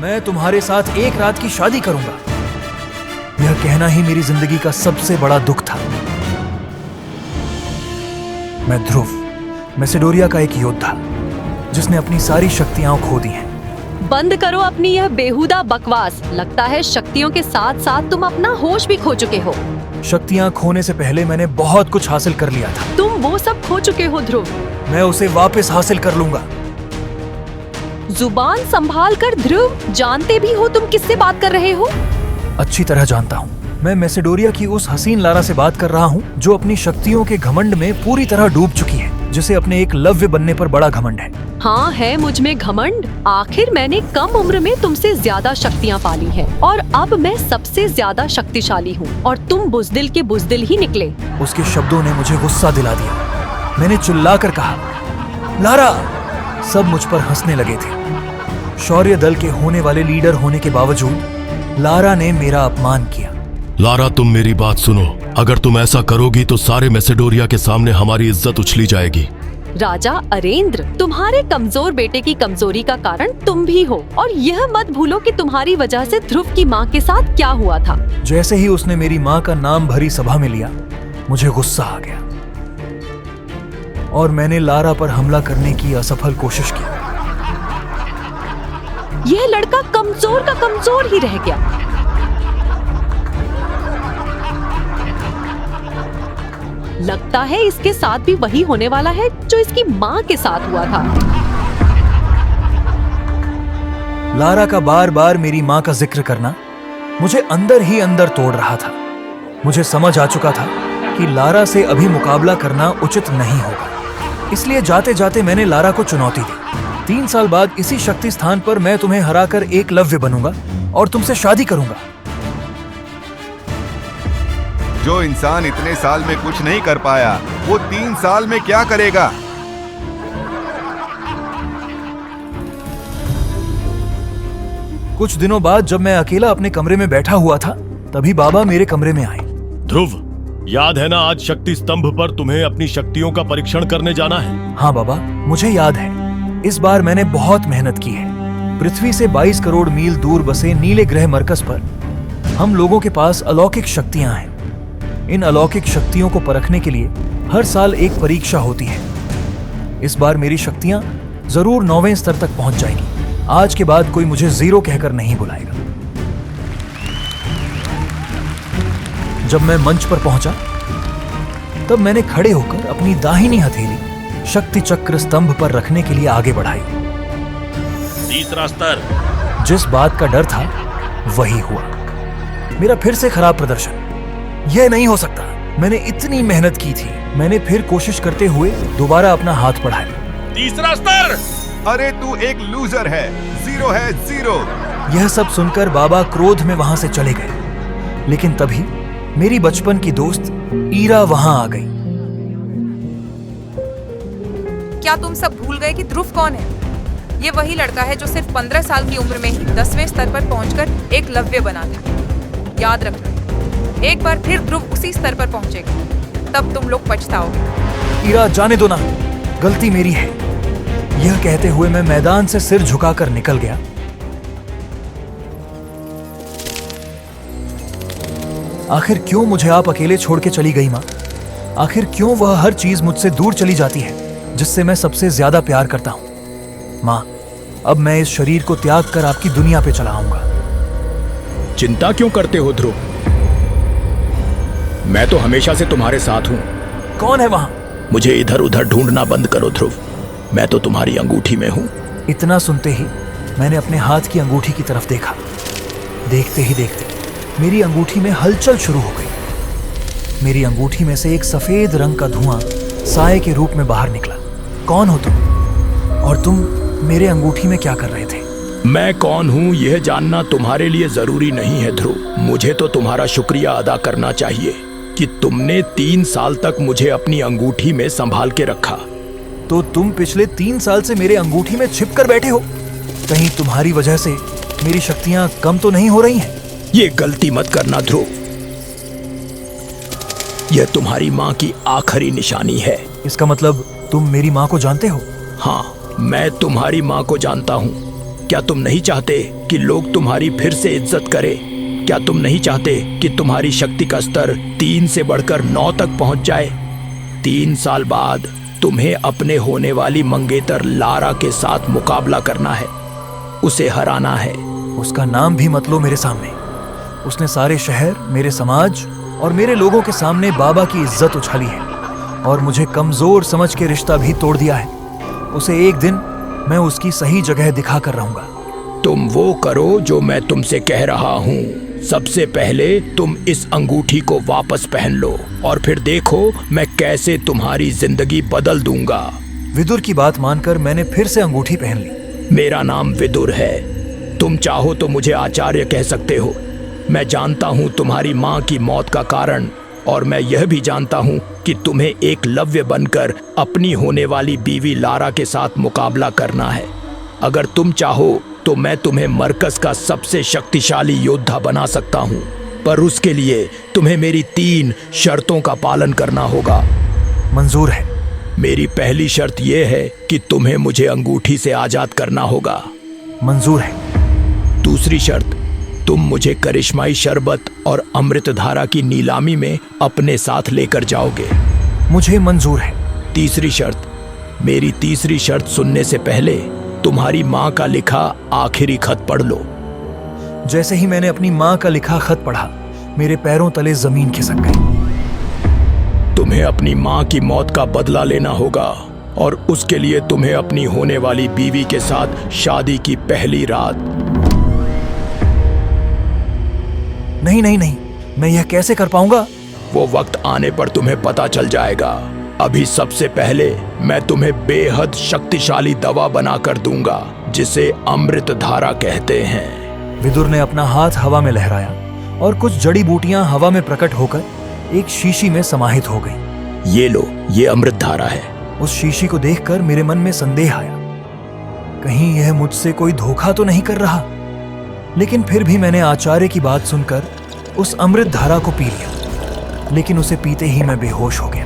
मैं तुम्हारे साथ एक रात की शादी करूंगा। यह कहना ही मेरी जिंदगी का सबसे बड़ा दुख था। मैं ध्रुव, मैसेडोरिया का एक योद्धा जिसने अपनी सारी शक्तियां खो दी हैं। बंद करो अपनी यह बेहुदा बकवास। लगता है शक्तियों के साथ साथ तुम अपना होश भी खो चुके हो। शक्तियां खोने से पहले मैंने बहुत कुछ हासिल कर लिया था। तुम वो सब खो चुके हो ध्रुव। मैं उसे वापस हासिल कर लूंगा। जुबान संभाल कर ध्रुव, जानते भी हो तुम किससे बात कर रहे हो? अच्छी तरह जानता हूँ। मैं मैसेडोरिया की उस हसीन लारा से बात कर रहा हूँ जो अपनी शक्तियों के घमंड में पूरी तरह डूब चुकी है, जिसे अपने एक लव्य बनने पर बड़ा घमंड है। हाँ, है मुझ में घमंड। आखिर मैंने कम उम्र में तुमसे ज्यादा शक्तियाँ पाली हैं और अब मैं सबसे ज्यादा शक्तिशाली हूँ और तुम बुज़दिल के बुज़दिल ही निकले। उसके शब्दों ने मुझे गुस्सा दिला दिया। मैंने चिल्लाकर कहा, लारा। सब मुझ पर हंसने लगे थे। शौर्य दल के होने वाले लीडर होने के बावजूद लारा ने मेरा अपमान किया। लारा, तुम मेरी बात सुनो। अगर तुम ऐसा करोगी तो सारे मैसेडोरिया के सामने हमारी इज्जत उछली जाएगी। राजा अरेंद्र, तुम्हारे कमजोर बेटे की कमजोरी का कारण तुम भी हो और यह मत भूलो कि तुम्हारी वजह से ध्रुव की माँ के साथ क्या हुआ था। जैसे ही उसने मेरी माँ का नाम भरी सभा में लिया, मुझे गुस्सा आ गया और मैंने लारा पर हमला करने की असफल कोशिश की। यह लड़का कमजोर का कमजोर ही रह गया। लगता है इसके साथ भी वही होने वाला है जो इसकी माँ के साथ हुआ था। लारा का बार बार मेरी माँ का जिक्र करना मुझे अंदर ही अंदर तोड़ रहा था। मुझे समझ आ चुका था कि लारा से अभी मुकाबला करना उचित नहीं होगा। इसलिए जाते जाते मैंने लारा को चुनौती दी। 3 साल बाद इसी शक्ति स्थान पर मैं तुम्हें हराकर एकलव्य बनूंगा और तुमसे शादी करूंगा। जो इंसान इतने साल में कुछ नहीं कर पाया, वो 3 साल में क्या करेगा? कुछ दिनों बाद जब मैं अकेला अपने कमरे में बैठा हुआ था, तभी बाबा मेरे कमरे में आए। ध्रुव, याद है ना आज शक्ति स्तंभ पर तुम्हें अपनी शक्तियों का परीक्षण करने जाना है? हाँ बाबा, मुझे याद है। इस बार मैंने बहुत मेहनत की है। पृथ्वी से 22 करोड़ मील दूर बसे नीले ग्रह मरकज पर हम लोगों के पास अलौकिक शक्तियां हैं। इन अलौकिक शक्तियों को परखने के लिए हर साल एक परीक्षा होती है। इस बार मेरी शक्तियां जरूर 9वें स्तर तक पहुंच जाएंगी। आज के बाद कोई मुझे 0 कहकर नहीं बुलाएगा। जब मैं मंच पर पहुंचा, तब मैंने खड़े होकर अपनी दाहिनी हथेली शक्ति चक्र स्तंभ पर रखने के लिए आगे बढ़ाई। 3रा स्तर। जिस बात का डर था वही हुआ। मेरा फिर से खराब प्रदर्शन। यह नहीं हो सकता। मैंने इतनी मेहनत की थी। मैंने फिर कोशिश करते हुए दोबारा अपना हाथ बढ़ाया। 3रा स्तर। अरे तू एक लूजर है। 0 है 0। यह सब सुनकर बाबा क्रोध में वहां से चले गए। लेकिन तभी मेरी बचपन की दोस्त ईरा वहां आ गई। क्या तुम सब भूल गए कि ध्रुव कौन है? ये वही लड़का है जो सिर्फ 15 साल की उम्र में ही 10वें स्तर पर पहुंचकर एक लव्य बना था। याद रखना, एक बार फिर ध्रुव उसी स्तर पर पहुंचेगा, तब तुम लोग पछताओगे। ईरा, जाने दो ना, गलती मेरी है। यह कहते हुए मैं मैदान से सिर झुकाकर निकल गया। आखिर क्यों मुझे आप अकेले छोड़ के चली गई माँ? आखिर क्यों वह हर चीज मुझसे दूर चली जाती है जिससे मैं सबसे ज्यादा प्यार करता हूँ? माँ, अब मैं इस शरीर को त्याग कर आपकी दुनिया पे चला आऊंगा। चिंता क्यों करते हो ध्रुव? मैं तो हमेशा से तुम्हारे साथ हूँ। कौन है वहां? मुझे इधर उधर ढूंढना बंद करो ध्रुव। मैं तो तुम्हारी अंगूठी में हूँ। इतना सुनते ही मैंने अपने हाथ की अंगूठी की तरफ देखा। देखते ही देखते मेरी अंगूठी में हलचल शुरू हो गई। मेरी अंगूठी में से एक सफेद रंग का धुआं साए के रूप में बाहर निकला। कौन हो तुम? और तुम मेरे अंगूठी में क्या कर रहे थे? मैं कौन हूँ यह जानना तुम्हारे लिए जरूरी नहीं है ध्रुव। मुझे तो तुम्हारा शुक्रिया अदा करना चाहिए कि तुमने 3 साल तक मुझे अपनी अंगूठी में संभाल के रखा। तो तुम पिछले 3 साल से मेरे अंगूठी में छिप कर बैठे हो। कहीं तुम्हारी वजह से मेरी शक्तियां कम तो नहीं हो रही हैं? ये गलती मत करना ध्रुव। यह तुम्हारी माँ की आखिरी निशानी है। इसका मतलब तुम मेरी माँ को जानते हो? हाँ, मैं तुम्हारी माँ को जानता हूँ। क्या तुम नहीं चाहते कि लोग तुम्हारी फिर से इज्जत करें? क्या तुम नहीं चाहते कि तुम्हारी शक्ति का स्तर 3 से बढ़कर 9 तक पहुंच जाए? 3 साल बाद तुम्हें अपने होने वाली मंगेतर लारा के साथ मुकाबला करना है, उसे हराना है। उसका नाम भी मत लो मेरे सामने। उसने सारे शहर, मेरे समाज और मेरे लोगों के सामने बाबा की इज्जत उछाली है और मुझे कमजोर समझ के रिश्ता भी तोड़ दिया है। उसे एक दिन मैं उसकी सही जगह दिखा कर रहूंगा। तुम वो करो जो मैं तुमसे कह रहा हूँ। सबसे पहले तुम इस अंगूठी को वापस पहन लो और फिर देखो मैं कैसे तुम्हारी जिंदगी बदल दूंगा। विदुर की बात मानकर मैंने फिर से अंगूठी पहन ली। मेरा नाम विदुर है। तुम चाहो तो मुझे आचार्य कह सकते हो। मैं जानता हूँ तुम्हारी माँ की मौत का कारण, और मैं यह भी जानता हूँ कि तुम्हें एकलव्य बनकर अपनी होने वाली बीवी लारा के साथ मुकाबला करना है। अगर तुम चाहो तो मैं तुम्हें मरकज का सबसे शक्तिशाली योद्धा बना सकता हूँ, पर उसके लिए तुम्हें मेरी 3 शर्तों का पालन करना होगा। मंजूर है। मेरी पहली शर्त यह है कि तुम्हें मुझे अंगूठी से आजाद करना होगा। मंजूर है। दूसरी शर्त, तुम मुझे करिश्माई शरबत और अमृतधारा की नीलामी में अपने साथ लेकर जाओगे। मुझे मंजूर है। तीसरी शर्त, मेरी तीसरी शर्त सुनने से पहले तुम्हारी माँ का लिखा आखिरी खत पढ़ लो। जैसे ही मैंने अपनी माँ का लिखा खत पढ़ा, मेरे पैरों तले जमीन खिसक गई। तुम्हें अपनी माँ की मौत का बदला लेना होगा और उसके लिए तुम्हें अपनी होने वाली बीवी के साथ शादी की पहली रात। नहीं नहीं नहीं, मैं यह कैसे कर पाऊंगा? वो वक्त आने पर तुम्हें पता चल जाएगा। अभी सबसे पहले मैं तुम्हें बेहद शक्तिशाली दवा बनाकर दूंगा, जिसे अमृतधारा कहते हैं। विदुर ने अपना हाथ हवा में लहराया और कुछ जड़ी बूटियां हवा में प्रकट होकर एक शीशी में समाहित हो गई। ये लो, ये अमृतधारा है। उस शीशी को देखकर मेरे मन में संदेह आया, कहीं यह मुझसे कोई धोखा तो नहीं कर रहा। लेकिन फिर भी मैंने आचार्य की बात सुनकर उस अमृतधारा को पी लिया, लेकिन उसे पीते ही मैं बेहोश हो गया।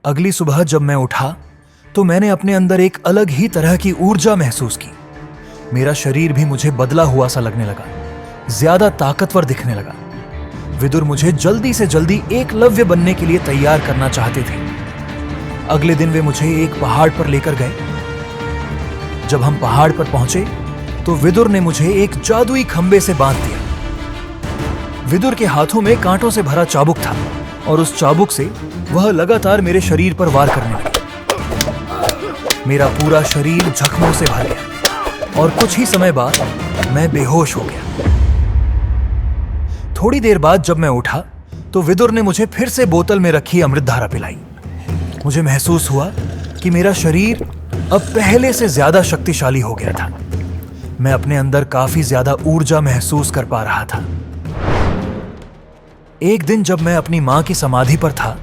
अगली सुबह जब मैं उठा तो मैंने अपने अंदर एक अलग ही तरह की ऊर्जा महसूस की। मेरा शरीर भी मुझे बदला हुआ सा लगने लगा, ज्यादा ताकतवर दिखने लगा। विदुर मुझे जल्दी से जल्दी एकलव्य बनने के लिए तैयार करना चाहते थे। अगले दिन वे मुझे एक पहाड़ पर लेकर गए। जब हम पहाड़ पर पहुंचे तो विदुर ने मुझे एक जादुई खंबे से बांध दिया। विदुर के हाथों में कांटों से भरा चाबुक था और उस चाबुक से वह लगातार मेरे शरीर पर वार करने लगा। मेरा पूरा शरीर जख्मों से भर गया और कुछ ही समय बाद मैं बेहोश हो गया। थोड़ी देर बाद जब मैं उठा तो विदुर ने मुझे फिर से बोतल में रखी अमृतधारा पिलाई। मुझे महसूस हुआ कि मेरा शरीर अब पहले से ज्यादा शक्तिशाली हो गया था। मैं अपने अंदर काफी ज्यादा ऊर्जा महसूस कर पा रहा था। एक दिन जब मैं अपनी माँ की समाधि पर था,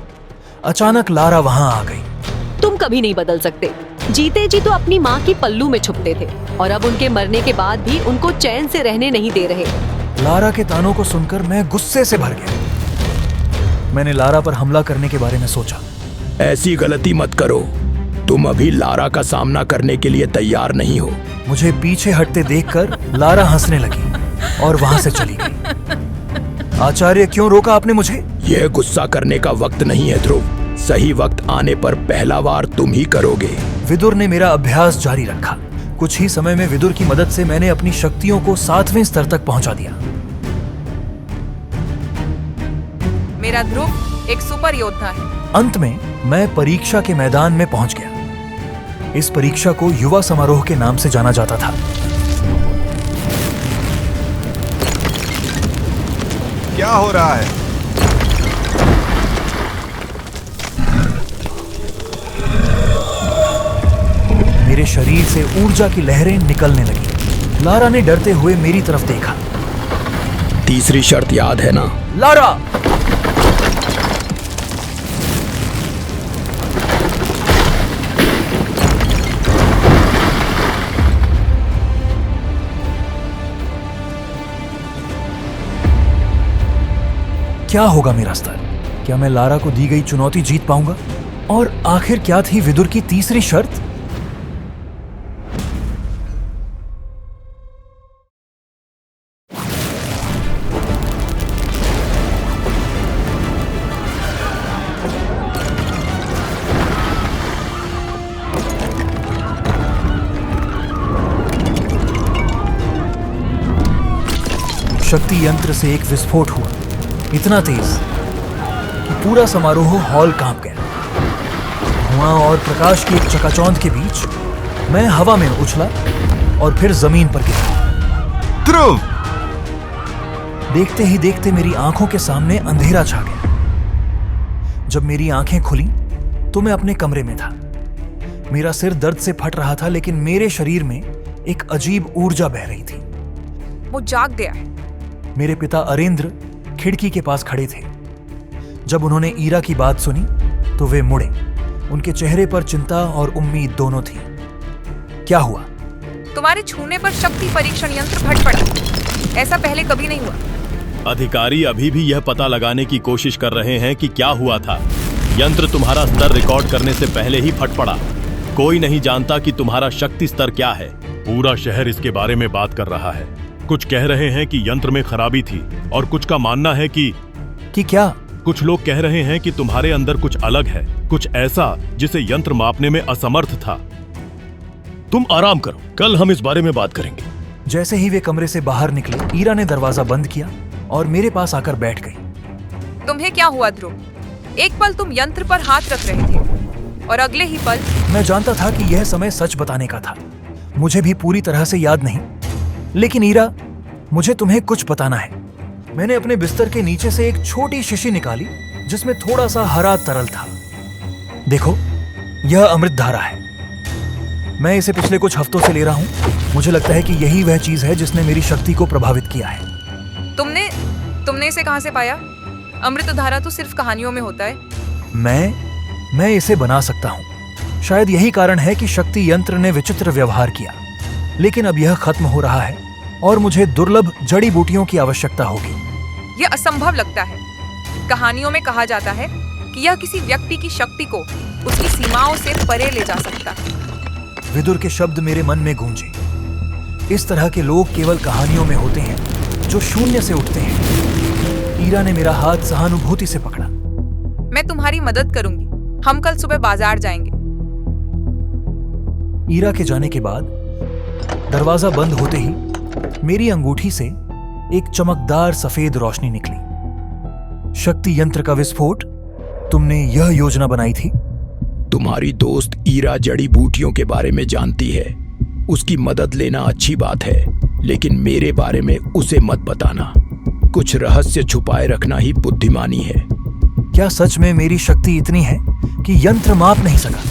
अचानक लारा वहां आ गई। तुम कभी नहीं बदल सकते। जीते जी तो अपनी माँ की पल्लू में छुपते थे और अब उनके मरने के बाद भी उनको चैन से रहने नहीं दे रहे। लारा के तानों को सुनकर मैं गुस्से से भर गया। मैंने लारा पर हमला करने के बारे में सोचा। ऐसी गलती मत करो। तुम अभी लारा का सामना करने के लिए तैयार नहीं हो। मुझे पीछे हटते देखकर लारा हंसने लगी और वहां से चली गई। आचार्य, क्यों रोका आपने मुझे? यह गुस्सा करने का वक्त नहीं है ध्रुव। सही वक्त आने पर पहला वार तुम ही करोगे। विदुर ने मेरा अभ्यास जारी रखा। कुछ ही समय में विदुर की मदद से मैंने अपनी शक्तियों को 7वें स्तर तक पहुंचा दिया। मेरा ध्रुव एक सुपर योद्धा है। अंत में मैं परीक्षा के मैदान में पहुंच गया। इस परीक्षा को युवा समारोह के नाम से जाना जाता था। क्या हो रहा है? मेरे शरीर से ऊर्जा की लहरें निकलने लगी। लारा ने डरते हुए मेरी तरफ देखा। तीसरी शर्त याद है ना? लारा! क्या होगा मेरा स्तर? क्या मैं लारा को दी गई चुनौती जीत पाऊंगा? और आखिर क्या थी विदुर की तीसरी शर्त? शक्ति यंत्र से एक विस्फोट हुआ, इतना तेज कि पूरा समारोह हॉल कांप गया। धुआं और प्रकाश की एक चकाचौंध के बीच मैं हवा में उछला और फिर जमीन पर गिरा। ध्रुव! देखते ही देखते मेरी आंखों के सामने अंधेरा छा गया। जब मेरी आंखें खुली तो मैं अपने कमरे में था। मेरा सिर दर्द से फट रहा था, लेकिन मेरे शरीर में एक अजीब ऊर्जा बह रही थी। वो जाग गया है। मेरे पिता अरेंद्र खिड़की के पास खड़े थे। जब उन्होंने ईरा की बात सुनी तो वे मुड़े। उनके चेहरे पर चिंता और उम्मीद दोनों थी। क्या हुआ? तुम्हारे छूने पर शक्ति परीक्षण यंत्र फट पड़ा। ऐसा पहले कभी नहीं हुआ। अधिकारी अभी भी यह पता लगाने की कोशिश कर रहे हैं कि क्या हुआ था। यंत्र तुम्हारा स्तर रिकॉर्ड करने से पहले ही फट पड़ा। कोई नहीं जानता कि तुम्हारा शक्ति स्तर क्या है। पूरा शहर इसके बारे में बात कर रहा है। कुछ कह रहे हैं कि यंत्र में खराबी थी और कुछ का मानना है कि क्या? कुछ लोग कह रहे हैं कि तुम्हारे अंदर कुछ अलग है, कुछ ऐसा जिसे यंत्र मापने में असमर्थ था। तुम आराम करो, कल हम इस बारे में बात करेंगे। जैसे ही वे कमरे से बाहर निकले, ईरा ने दरवाजा बंद किया और मेरे पास आकर बैठ गई। तुम्हें क्या हुआ ध्रुव? एक पल तुम यंत्र पर हाथ रख रहे थे और अगले ही पल। मैं जानता था कि यह समय सच बताने का था। मुझे भी पूरी तरह से याद नहीं, लेकिन ईरा, मुझे तुम्हें कुछ बताना है। मैंने अपने बिस्तर के नीचे से एक छोटी शीशी निकाली जिसमें थोड़ा सा हरा तरल था। देखो, यह अमृत धारा है। मैं इसे पिछले कुछ हफ्तों से ले रहा हूं। मुझे लगता है कि यही वह चीज है जिसने मेरी शक्ति को प्रभावित किया है। तुमने इसे कहां से पाया? अमृत धारा तो सिर्फ कहानियों में होता है। मैं इसे बना सकता हूं। शायद यही कारण है कि शक्ति यंत्र ने विचित्र व्यवहार किया। लेकिन अब यह खत्म हो रहा है और मुझे दुर्लभ जड़ी बूटियों की आवश्यकता होगी। यह असंभव लगता है। कहानियों में कहा जाता है कि यह किसी व्यक्ति की शक्ति को उसकी सीमाओं से परे ले जा सकता है। विदुर के शब्द मेरे मन में गूंजे। इस तरह के लोग केवल कहानियों में होते हैं जो शून्य से उठते हैं। ईरा ने मेरा हाथ सहानुभूति से पकड़ा। मैं तुम्हारी मदद करूंगी। हम कल सुबह बाजार जाएंगे। ईरा के जाने के बाद दरवाजा बंद होते ही मेरी अंगूठी से एक चमकदार सफेद रोशनी निकली। शक्ति यंत्र का विस्फोट? तुमने यह योजना बनाई थी? तुम्हारी दोस्त ईरा जड़ी बूटियों के बारे में जानती है। उसकी मदद लेना अच्छी बात है, लेकिन मेरे बारे में उसे मत बताना। कुछ रहस्य छुपाए रखना ही बुद्धिमानी है। क्या सच में मेरी शक्ति इतनी है कि यंत्र माप नहीं सका?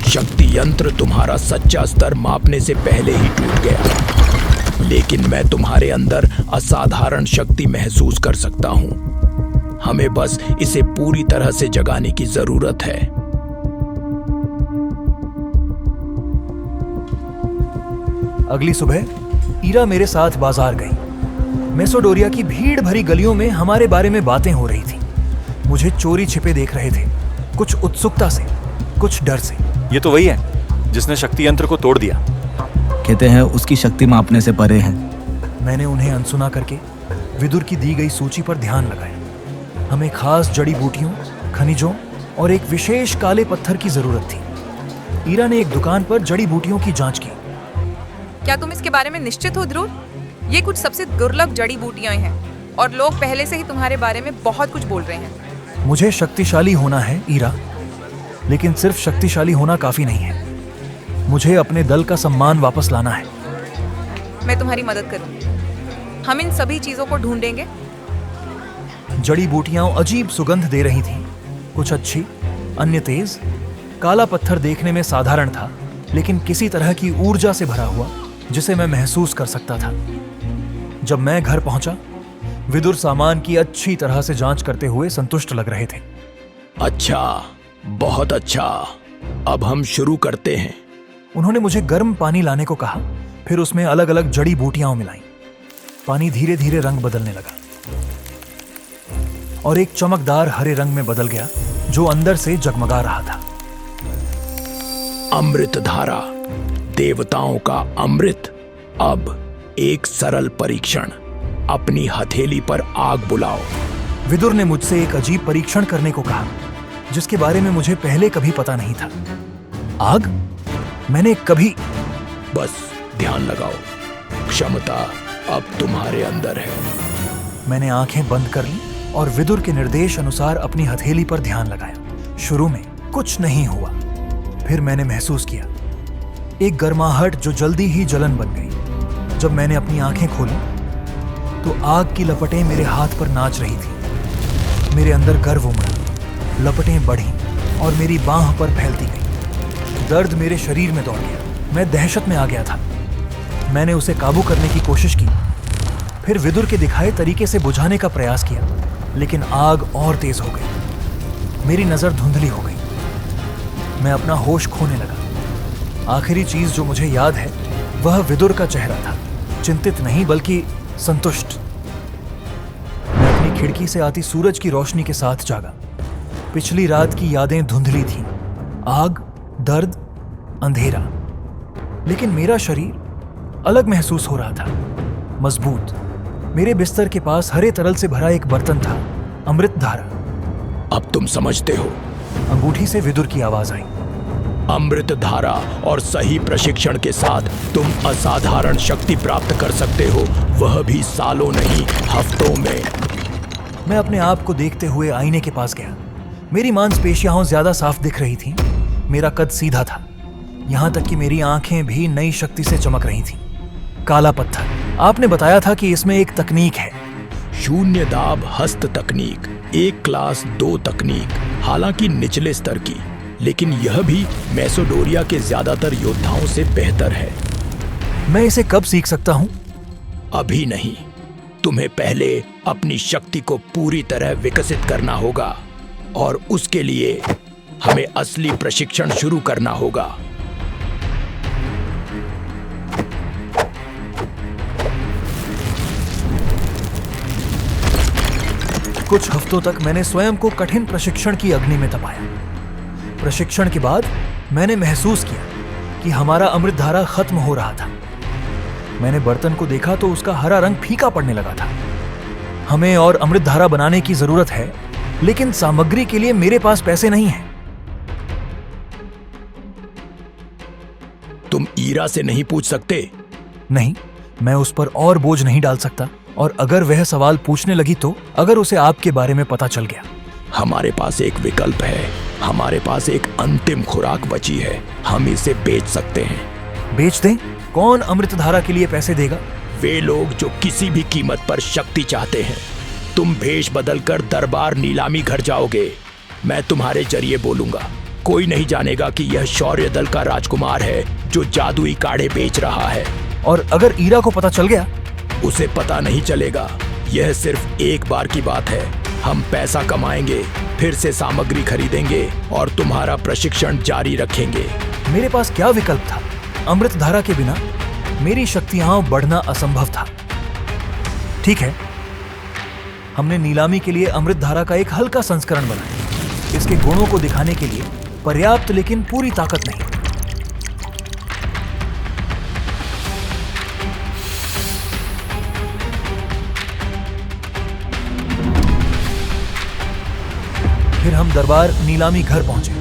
शक्ति यंत्र तुम्हारा सच्चा स्तर मापने से पहले ही टूट गया, लेकिन मैं तुम्हारे अंदर असाधारण शक्ति महसूस कर सकता हूं। हमें बस इसे पूरी तरह से जगाने की जरूरत है। अगली सुबह ईरा मेरे साथ बाजार गई। मेसोडोरिया की भीड़ भरी गलियों में हमारे बारे में बातें हो रही थी। मुझे चोरी छिपे देख रहे थे, कुछ उत्सुकता से, कुछ डर से। ये तो वही है जिसने शक्ति यंत्र को तोड़ दिया। कहते हैं उसकी शक्ति मापने से परे है। मैंने उन्हें अनसुना करके विदुर की दी गई सूची पर ध्यान लगाया। हमें खास जड़ी बूटियों, खनिजों और एक विशेष काले पत्थर की जरूरत थी। ईरा ने एक दुकान पर जड़ी बूटियों की जांच की। क्या तुम इसके बारे में निश्चित हो ध्रुव? ये कुछ सबसे दुर्लभ जड़ी बूटियां हैं और लोग पहले से ही तुम्हारे बारे में बहुत कुछ बोल रहे हैं। मुझे शक्तिशाली होना है ईरा, लेकिन सिर्फ शक्तिशाली होना काफी नहीं है। मुझे अपने दल का सम्मान वापस लाना है। मैं तुम्हारी मदद करूंगी। हम इन सभी चीजों को ढूंढेंगे। जड़ी बूटियां अजीब सुगंध दे रही थीं, कुछ अच्छी, अन्य तेज। काला पत्थर देखने में साधारण था, लेकिन किसी तरह की ऊर्जा से भरा हुआ जिसे मैं महसूस कर सकता था। जब मैं घर पहुंचा, विदुर सामान की अच्छी तरह से जांच करते हुए संतुष्ट लग रहे थे। अच्छा, बहुत अच्छा। अब हम शुरू करते हैं। उन्होंने मुझे गर्म पानी लाने को कहा, फिर उसमें अलग अलग जड़ी बूटियां मिलाईं। पानी धीरे धीरे रंग बदलने लगा और एक चमकदार हरे रंग में बदल गया जो अंदर से जगमगा रहा था। अमृत धारा, देवताओं का अमृत। अब एक सरल परीक्षण, अपनी हथेली पर आग बुलाओ। विदुर ने मुझसे एक अजीब परीक्षण करने को कहा, जिसके बारे में मुझे पहले कभी पता नहीं था। आग? मैंने कभी... बस ध्यान लगाओ, क्षमता अब तुम्हारे अंदर है। मैंने आंखें बंद कर ली और विदुर के निर्देश अनुसार अपनी हथेली पर ध्यान लगाया। शुरू में कुछ नहीं हुआ, फिर मैंने महसूस किया एक गर्माहट जो जल्दी ही जलन बन गई। जब मैंने अपनी आंखें खोली तो आग की लपटें मेरे हाथ पर नाच रही थी। मेरे अंदर गर्व उमड़ा, लपटें बढ़ी और मेरी बांह पर फैलती गई। दर्द मेरे शरीर में दौड़ गया, मैं दहशत में आ गया था। मैंने उसे काबू करने की कोशिश की, फिर विदुर के दिखाए तरीके से बुझाने का प्रयास किया, लेकिन आग और तेज हो गई। मेरी नजर धुंधली हो गई, मैं अपना होश खोने लगा। आखिरी चीज जो मुझे याद है वह विदुर का चेहरा था, चिंतित नहीं बल्कि संतुष्ट। मैं अपनी खिड़की से आती सूरज की रोशनी के साथ जागा। पिछली रात की यादें धुंधली थीं, आग, दर्द, अंधेरा, लेकिन मेरा शरीर अलग महसूस हो रहा था, मजबूत। मेरे बिस्तर के पास हरे तरल से भरा एक बर्तन था, अमृत धारा। अब तुम समझते हो? अंगूठी से विदुर की आवाज आई। अमृत धारा और सही प्रशिक्षण के साथ तुम असाधारण शक्ति प्राप्त कर सकते हो, वह भी सालों नहीं, हफ्तों में। मैं अपने आप को देखते हुए आईने के पास गया। मेरी मांसपेशियां ज्यादा साफ दिख रही थीं, मेरा कद सीधा था, यहां तक कि मेरी आंखें भी नई शक्ति से चमक रही थीं। काला पत्थर, आपने बताया था कि इसमें एक तकनीक है। शून्य दाब हस्त तकनीक, 1 क्लास 2 तकनीक, हालांकि निचले स्तर की, लेकिन यह भी मैसेडोरिया के ज्यादातर योद्धाओं से बेहतर है। मैं इसे कब सीख सकता हूं? अभी नहीं, तुम्हें पहले अपनी शक्ति को पूरी तरह विकसित करना होगा और उसके लिए हमें असली प्रशिक्षण शुरू करना होगा। कुछ हफ्तों तक मैंने स्वयं को कठिन प्रशिक्षण की अग्नि में तपाया। प्रशिक्षण के बाद मैंने महसूस किया कि हमारा अमृत धारा खत्म हो रहा था। मैंने बर्तन को देखा तो उसका हरा रंग फीका पड़ने लगा था। हमें और अमृत धारा बनाने की जरूरत है, लेकिन सामग्री के लिए मेरे पास पैसे नहीं हैं। तुम ईरा से नहीं पूछ सकते? नहीं, मैं उस पर और बोझ नहीं डाल सकता, और अगर वह सवाल पूछने लगी तो, अगर उसे आपके बारे में पता चल गया। हमारे पास एक विकल्प है, हमारे पास एक अंतिम खुराक बची है, हम इसे बेच सकते हैं। बेच दें? कौन अमृत धारा के लिए पैसे देगा? वे लोग जो किसी भी कीमत पर शक्ति चाहते हैं। तुम भेष बदलकर दरबार नीलामी घर जाओगे, मैं तुम्हारे जरिए बोलूंगा। कोई नहीं जानेगा कि यह शौर्य दल का राजकुमार है जो जादुई काढ़े बेच रहा है। और अगर ईरा को पता चल गया? उसे पता नहीं चलेगा, यह सिर्फ एक बार की बात है। हम पैसा कमाएंगे, फिर से सामग्री खरीदेंगे और तुम्हारा प्रशिक्षण जारी रखेंगे। मेरे पास क्या विकल्प था? अमृत धारा के बिना मेरी शक्तियां बढ़ना असंभव था। ठीक है, हमने नीलामी के लिए अमृत धारा का एक हल्का संस्करण बनाया। इसके गुणों को दिखाने के लिए पर्याप्त, लेकिन पूरी ताकत नहीं। फिर हम दरबार नीलामी घर पहुंचे।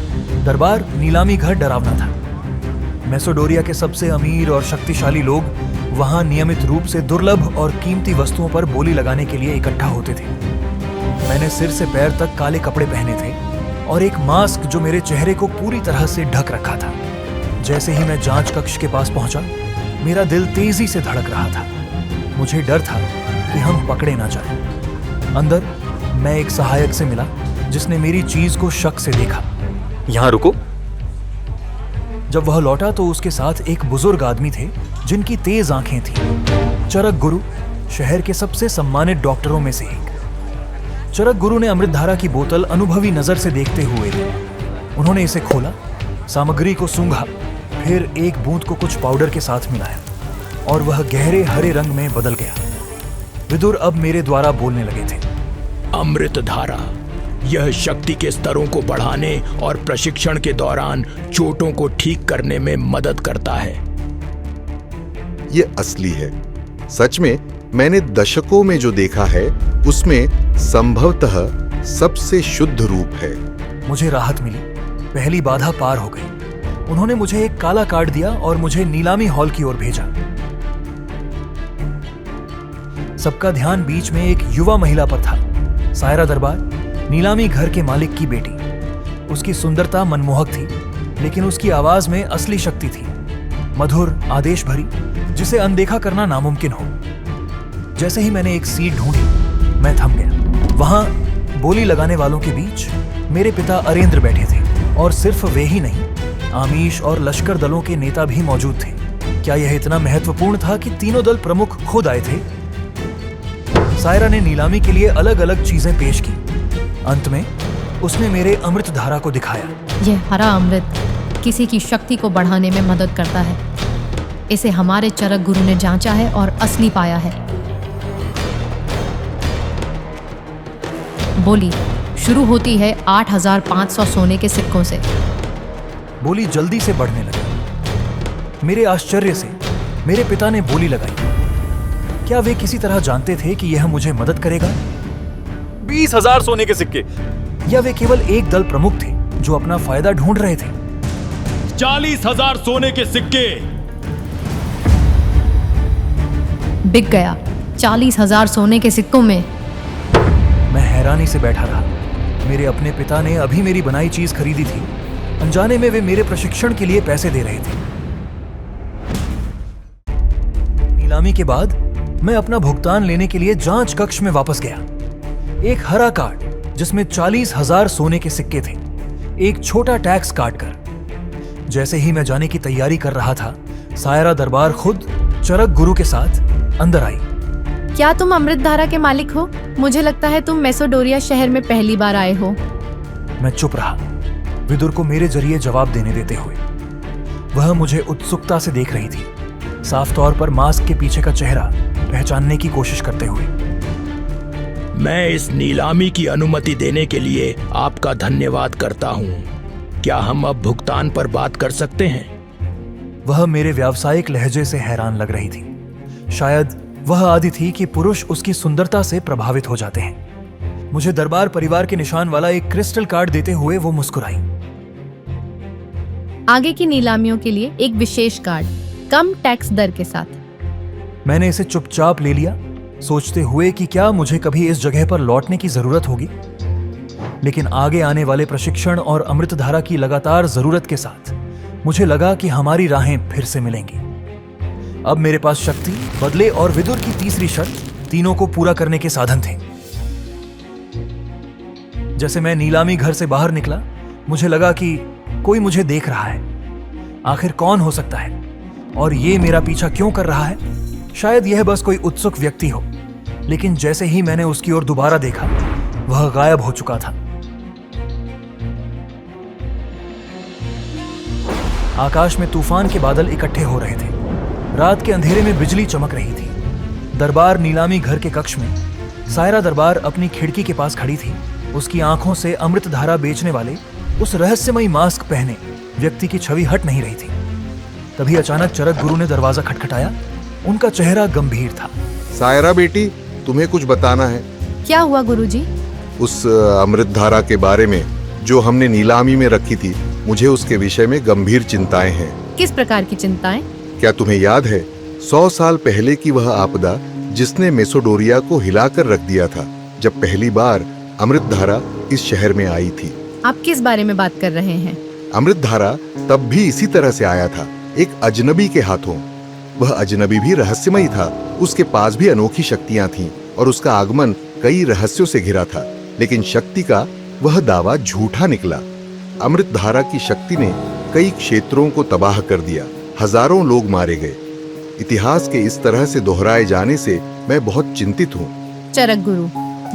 दरबार नीलामी घर डरावना था। मैसेडोरिया के सबसे अमीर और शक्तिशाली लोग वहां नियमित रूप से दुर्लभ और कीमती वस्तुओं पर बोली लगाने के लिए इकट्ठा होते थे। मैंने सिर से पैर तक काले कपड़े पहने थे और एक मास्क जो मेरे चेहरे को पूरी तरह से ढक रखा था। जैसे ही मैं जांच कक्ष के पास पहुंचा, मेरा दिल तेजी से धड़क रहा था। मुझे डर था कि हम पकड़े ना जाएं। अंदर मैं एक सहायक से मिला जिसने मेरी चीज को शक से देखा। यहाँ रुको। जब वह लौटा तो उसके साथ एक बुजुर्ग आदमी थे जिनकी तेज आंखें थीं। चरक गुरु शहर के सबसे सम्मानित डॉक्टरों में से एक। चरक गुरु ने अमृत धारा की बोतल अनुभवी नजर से देखते हुए ली। उन्होंने इसे खोला, सामग्री को सूंघा, फिर एक बूंद को कुछ पाउडर के साथ मिलाया और वह गहरे हरे रंग में बदल गया। विदुर अब मेरे द्वारा बोलने लगे थे। अमृत धारा, यह शक्ति के स्तरों को बढ़ाने और प्रशिक्षण के दौरान चोटों को ठीक करने में मदद करता है। ये असली है। सच में मैंने दशकों में जो देखा है उसमें संभवतः सबसे शुद्ध रूप है। मुझे राहत मिली। पहली बाधा पार हो गई। उन्होंने मुझे एक काला कार्ड दिया और मुझे नीलामी हॉल की ओर भेजा। सबका ध्यान बीच में एक युवा महिला पर था। सायरा दरबार, नीलामी घर के मालिक की बेटी। उसकी सुंदरता मनमोहक थी, लेकिन उसकी आवाज में असली शक्ति थी, मधुर, आदेश भरी, जिसे अनदेखा करना नामुमकिन हो। जैसे ही मैंने एक सीट ढूंढी, मैं थम गया। वहां बोली लगाने वालों के बीच मेरे पिता अरेंद्र बैठे थे, और सिर्फ वे ही नहीं, आमीश और लश्कर दलों के नेता भी मौजूद थे। क्या यह इतना महत्वपूर्ण था कि तीनों दल प्रमुख खुद आए थे? सायरा ने नीलामी के लिए अलग अलग चीजें पेश की। अंत में उसने मेरे अमृत धारा को दिखाया। यह हरा अमृत किसी की शक्ति को बढ़ाने में मदद करता है। इसे हमारे चरक गुरु ने जांचा है और असली पाया है। बोली शुरू होती है 8500 सोने के सिक्कों से। बोली जल्दी से बढ़ने लगी। मेरे आश्चर्य से मेरे पिता ने बोली लगाई। क्या वे किसी तरह जानते थे कि यह मुझे मदद करेगा? 20,000 सोने के सिक्के। या वे केवल एक दल प्रमुख थे जो अपना फायदा ढूंढ रहे थे? 40,000 सोने के सिक्के। बिक गया 40,000 सोने के सिक्कों में। मैं हैरानी से बैठा रहा। मेरे अपने पिता ने अभी मेरी बनाई चीज खरीदी थी। अनजाने में वे मेरे प्रशिक्षण के लिए पैसे दे रहे थे। नीलामी के बाद मैं अपना भुगतान लेने के लिए जांच कक्ष में वापस गया। एक हरा कार्ड जिसमें 40,000 सोने के सिक्के थे, एक छोटा टैक्स काट कर। जैसे ही मैं जाने की तैयारी कर रहा था, सायरा दरबार खुद चरक गुरु के साथ अंदर आई। क्या तुम अमृत धारा के मालिक हो? मुझे लगता है तुम मेसोडोरिया शहर में पहली बार आए हो। मैं चुप रहा, विदुर को मेरे जरिए जवाब देने देते हुए। वह मुझे उत्सुकता से देख रही थी, साफ तौर पर मास्क के पीछे का चेहरा पहचानने की कोशिश करते हुए। मैं इस नीलामी की अनुमति देने के लिए आपका धन्यवाद करता हूँ। क्या हम अब भुगतान पर बात कर सकते हैं? वह मेरे व्यावसायिक लहजे से हैरान लग रही थी। शायद वह आदि थी कि पुरुष उसकी सुंदरता से प्रभावित हो जाते हैं। मुझे दरबार परिवार के निशान वाला एक क्रिस्टल कार्ड देते हुए वो मुस्कुराई। आगे की नीलामियों के लिए एक विशेष कार्ड, कम टैक्स दर के साथ। मैंने इसे चुपचाप ले लिया, सोचते हुए कि क्या मुझे कभी इस जगह पर लौटने की जरूरत होगी। लेकिन आगे आने वाले प्रशिक्षण और अमृतधारा की लगातार जरूरत के साथ मुझे लगा कि हमारी राहें फिर से मिलेंगी। अब मेरे पास शक्ति, बदले और विदुर की तीसरी शर्त, तीनों को पूरा करने के साधन थे। जैसे मैं नीलामी घर से बाहर निकला, मुझे लगा कि कोई मुझे देख रहा है। आखिर कौन हो सकता है और ये मेरा पीछा क्यों कर रहा है? शायद यह बस कोई उत्सुक व्यक्ति हो। लेकिन जैसे ही मैंने उसकी ओर दोबारा देखा, वह गायब हो चुका था। आकाश में तूफान के बादल इकट्ठे हो रहे थे। रात के अंधेरे में बिजली चमक रही थी। दरबार नीलामी घर के कक्ष में सायरा दरबार अपनी खिड़की के पास खड़ी थी। उसकी आंखों से अमृत धारा बेचने वाले उस रहस्यमयी मास्क पहने व्यक्ति की छवि हट नहीं रही थी। तभी अचानक चरक गुरु ने दरवाजा खटखटाया। उनका चेहरा गंभीर था। सायरा बेटी, तुम्हें कुछ बताना है। क्या हुआ गुरुजी? उस अमृत धारा के बारे में जो हमने नीलामी में रखी थी, मुझे उसके विषय में गंभीर चिंताएं हैं। किस प्रकार की चिंताएं? क्या तुम्हें याद है 100 साल पहले की वह आपदा जिसने मेसोडोरिया को हिलाकर रख दिया था, जब पहली बार अमृत धारा इस शहर में आई थी? आप किस बारे में बात कर रहे हैं? अमृत धारा तब भी इसी तरह से आया था, एक अजनबी के हाथों। वह अजनबी भी रहस्यमयी था। उसके पास भी अनोखी शक्तियां थीं और उसका आगमन कई रहस्यों से घिरा था। लेकिन शक्ति का वह दावा झूठा निकला। अमृत धारा की शक्ति ने कई क्षेत्रों को तबाह कर दिया। हजारों लोग मारे गए। इतिहास के इस तरह से दोहराए जाने से मैं बहुत चिंतित हूँ। चरक गुरु,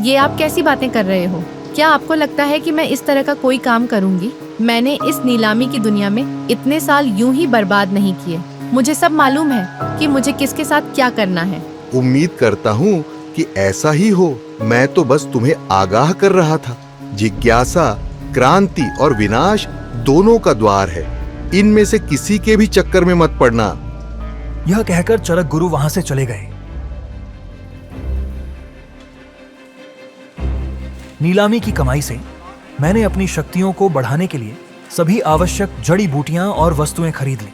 ये आप कैसी बातें कर रहे हो? क्या आपको लगता है कि मैं इस तरह का कोई काम करूंगी? मैंने इस नीलामी की दुनिया में इतने साल यूं ही बर्बाद नहीं किए। मुझे सब मालूम है कि मुझे किसके साथ क्या करना है। उम्मीद करता हूँ कि ऐसा ही हो। मैं तो बस तुम्हें आगाह कर रहा था। जिज्ञासा, क्रांति और विनाश दोनों का द्वार है। इनमें से किसी के भी चक्कर में मत पड़ना। यह कहकर चरक गुरु वहां से चले गए। नीलामी की कमाई से मैंने अपनी शक्तियों को बढ़ाने के लिए सभी आवश्यक जड़ी बूटियां और वस्तुएं खरीद ली।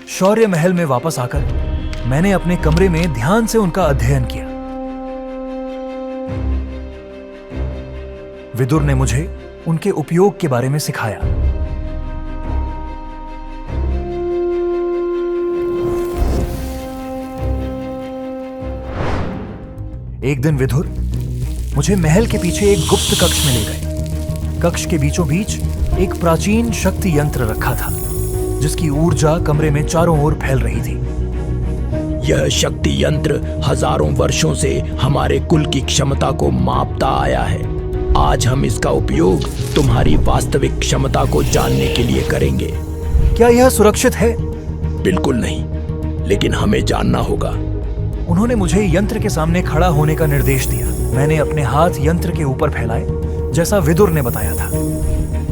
शौर्य महल में वापस आकर मैंने अपने कमरे में ध्यान से उनका अध्ययन किया। विदुर ने मुझे उनके उपयोग के बारे में सिखाया। एक दिन विदुर मुझे महल के पीछे एक गुप्त कक्ष में ले गए। कक्ष के बीचों बीच एक प्राचीन शक्ति यंत्र रखा था, जिसकी ऊर्जा कमरे में चारों ओर फैल रही थी। यह शक्ति यंत्र हजारों वर्षों से हमारे कुल की क्षमता को मापता आया है। आज हम इसका उपयोग तुम्हारी वास्तविक क्षमता को जानने के लिए करेंगे। क्या यह सुरक्षित है? बिल्कुल नहीं, लेकिन हमें जानना होगा। उन्होंने मुझे यंत्र के सामने खड़ा होने का निर्देश दिया। मैंने अपने हाथ यंत्र के ऊपर फैलाए, जैसा विदुर ने बताया था।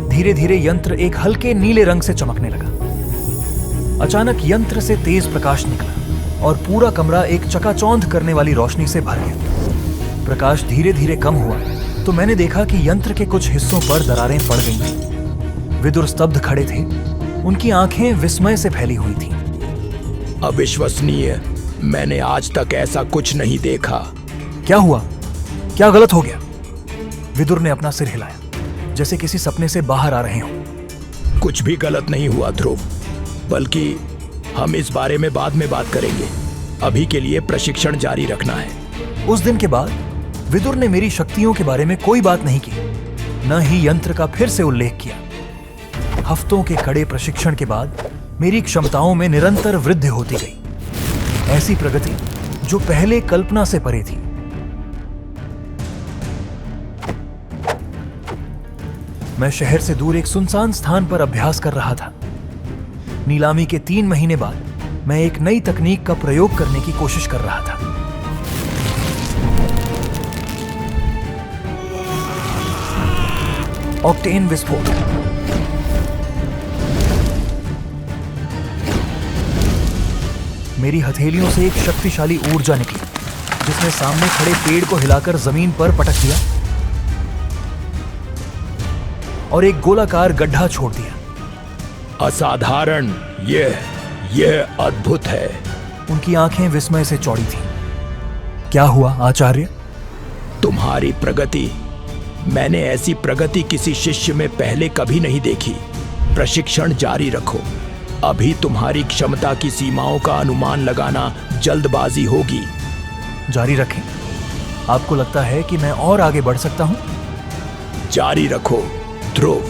धीरे धीरे यंत्र एक हल्के नीले रंग से चमकने लगा। अचानक यंत्र से तेज प्रकाश निकला और पूरा कमरा एक चकाचौंध करने वाली रोशनी से भर गया। प्रकाश धीरे धीरे कम हुआ तो मैंने देखा कि यंत्र के कुछ हिस्सों पर दरारें पड़ गई थीं। विदुर स्तब्ध खड़े थे, उनकी आंखें विस्मय से फैली हुई थीं। अविश्वसनीय, मैंने आज तक ऐसा कुछ नहीं देखा। क्या हुआ? क्या गलत हो गया? विदुर ने अपना सिर हिलाया, जैसे किसी सपने से बाहर आ रहे हों। कुछ भी गलत नहीं हुआ ध्रुव, बल्कि हम इस बारे में बाद में बात करेंगे। अभी के लिए प्रशिक्षण जारी रखना है। उस दिन के बाद विदुर ने मेरी शक्तियों के बारे में कोई बात नहीं की, न ही यंत्र का फिर से उल्लेख किया। हफ्तों के कड़े प्रशिक्षण के बाद मेरी क्षमताओं में निरंतर वृद्धि होती गई, ऐसी प्रगति जो पहले कल्पना से परे थी। मैं शहर से दूर एक सुनसान स्थान पर अभ्यास कर रहा था। नीलामी के 3 महीने बाद मैं एक नई तकनीक का प्रयोग करने की कोशिश कर रहा था। ऑक्टेन विस्फोट। मेरी हथेलियों से एक शक्तिशाली ऊर्जा निकली, जिसने सामने खड़े पेड़ को हिलाकर जमीन पर पटक दिया और एक गोलाकार गड्ढा छोड़ दिया। असाधारण, यह अद्भुत है। उनकी आंखें विस्मय से चौड़ी थीं। क्या हुआ आचार्य? तुम्हारी प्रगति। मैंने ऐसी प्रगति किसी शिष्य में पहले कभी नहीं देखी। प्रशिक्षण जारी रखो। अभी तुम्हारी क्षमता की सीमाओं का अनुमान लगाना जल्दबाजी होगी। जारी रखें। आपको लगता है कि मैं और आगे बढ़ सकता हूं? जारी रखो ध्रुव,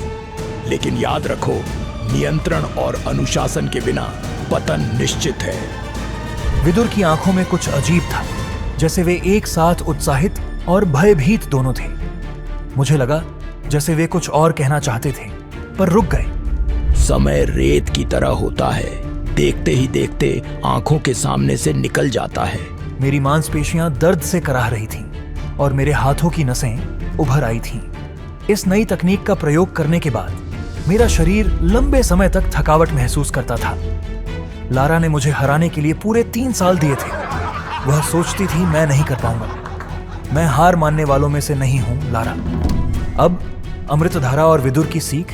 लेकिन याद रखो, नियंत्रण और अनुशासन के बिना पतन निश्चित है। विदुर की आंखों में कुछ अजीब था, जैसे वे एक साथ उत्साहित और भयभीत दोनों थे। मुझे लगा जैसे वे कुछ और कहना चाहते थे, पर रुक गए। समय रेत की तरह होता है, देखते ही देखते आंखों के सामने से निकल जाता है। मेरी मांसपेशियां दर्द से कराह रही थीं और मेरे हाथों की नसें उभर आई थीं। इस नई तकनीक का प्रयोग करने के बाद मेरा शरीर लंबे समय तक थकावट महसूस करता था। लारा ने मुझे हराने के लिए पूरे 3 साल दिए थे। वह सोचती थी मैं नहीं कर पाऊंगा। मैं हार मानने वालों में से नहीं हूं लारा। अब अमृतधारा और विदुर की सीख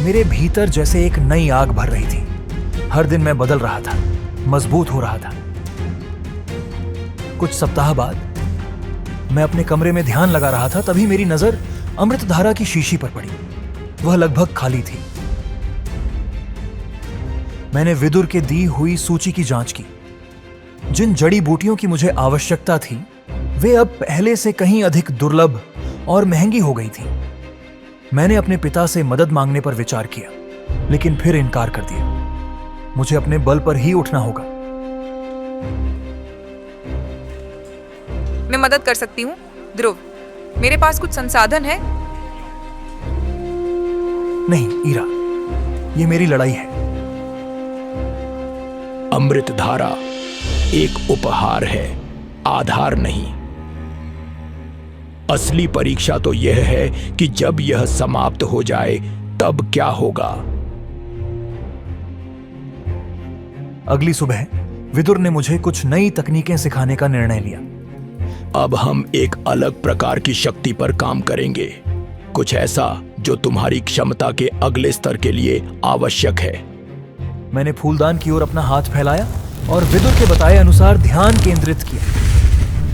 मेरे भीतर जैसे एक नई आग भर रही थी। हर दिन मैं बदल रहा था, मजबूत हो रहा था। कुछ सप्ताह बाद मैं अपने कमरे में ध्यान लगा रहा था, तभी मेरी नजर अमृतधारा की शीशी पर पड़ी। वह लगभग खाली थी। मैंने विदुर के दी हुई सूची की जांच की। जिन जड़ी बूटियों की मुझे आवश्यकता थी, वे अब पहले से कहीं अधिक दुर्लभ और महंगी हो गई थी। मैंने अपने पिता से मदद मांगने पर विचार किया, लेकिन फिर इनकार कर दिया। मुझे अपने बल पर ही उठना होगा। मैं मदद कर सकती हूँ ध्रुव, मेरे पास कुछ संसाधन है। नहीं ईरा, ये मेरी लड़ाई है। अमृतधारा एक उपहार है, आधार नहीं। असली परीक्षा तो यह है कि जब यह समाप्त हो जाए तब क्या होगा। अगली सुबह विदुर ने मुझे कुछ नई तकनीकें सिखाने का निर्णय लिया। अब हम एक अलग प्रकार की शक्ति पर काम करेंगे, कुछ ऐसा जो तुम्हारी क्षमता के अगले स्तर के लिए आवश्यक है। मैंने फूलदान की ओर अपना हाथ फैलाया और विदुर के बताए अनुसार ध्यान केंद्रित किया।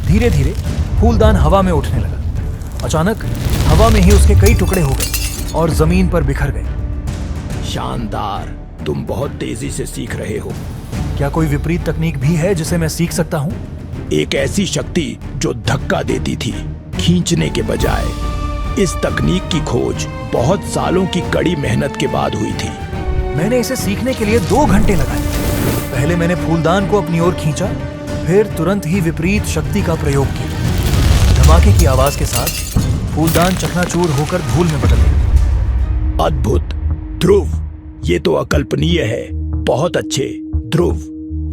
धीरे धीरे फूलदान हवा में उठने लगा। अचानक हवा में ही उसके कई टुकड़े हो गए और जमीन पर बिखर गए। शानदार, तुम बहुत तेजी से सीख रहे हो। क्या कोई विपरीत तकनीक भी है जिसे मैं सीख सकता हूँ? एक ऐसी शक्ति जो धक्का देती थी, खींचने के बजाय। इस तकनीक की खोज बहुत सालों की कड़ी मेहनत के बाद हुई थी। मैंने इसे सीखने के लिए 2 घंटे लगाए। पहले मैंने फूलदान को अपनी ओर खींचा, फिर तुरंत ही विपरीत शक्ति का प्रयोग किया। धमाके की आवाज के साथ फूलदान चकनाचूर होकर धूल में बदल गया। अद्भुत ध्रुव, ये तो अकल्पनीय है। बहुत अच्छे ध्रुव,